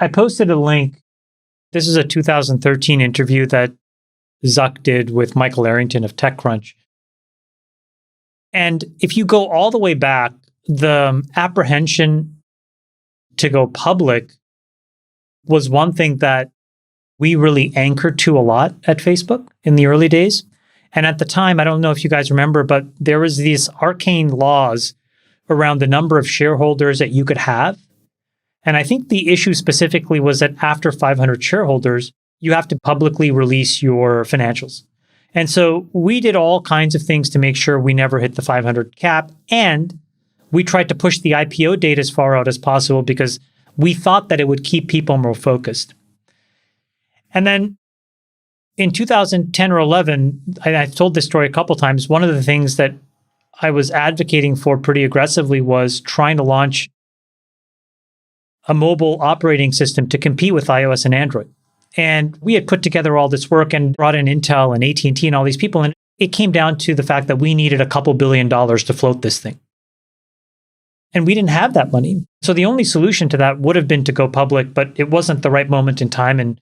I posted a link. This is a 2013 interview that Zuck did with Michael Arrington of TechCrunch. And if you go all the way back, the apprehension to go public was one thing that we really anchored to a lot at Facebook in the early days. And at the time, I don't know if you guys remember, but there was these arcane laws around the number of shareholders that you could have. And I think the issue specifically was that after 500 shareholders, you have to publicly release your financials. And so we did all kinds of things to make sure we never hit the 500 cap. And we tried to push the IPO date as far out as possible because we thought that it would keep people more focused. And then in 2010 or 11, I've told this story a couple times. One of the things that I was advocating for pretty aggressively was trying to launch a mobile operating system to compete with iOS and Android. And we had put together all this work and brought in Intel and AT&T and all these people. And it came down to the fact that we needed a couple $2 billion to float this thing. And we didn't have that money. So the only solution to that would have been to go public, but it wasn't the right moment in time. And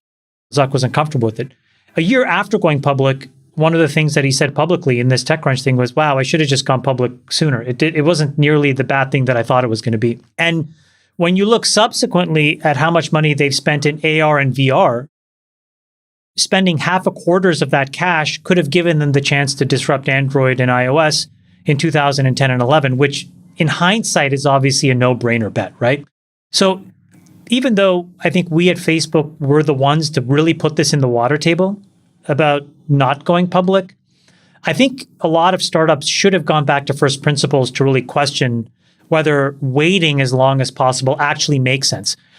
Zuck wasn't comfortable with it. A year after going public, one of the things that he said publicly in this TechCrunch thing was, wow, I should have just gone public sooner. It wasn't nearly the bad thing that I thought it was going to be. And when you look subsequently at how much money they've spent in AR and VR, spending half a quarters of that cash could have given them the chance to disrupt Android and iOS in 2010 and 11, which in hindsight is obviously a no-brainer bet, right? So even though I think we at Facebook were the ones to really put this in the water table about not going public, I think a lot of startups should have gone back to first principles to really question whether waiting as long as possible actually makes sense.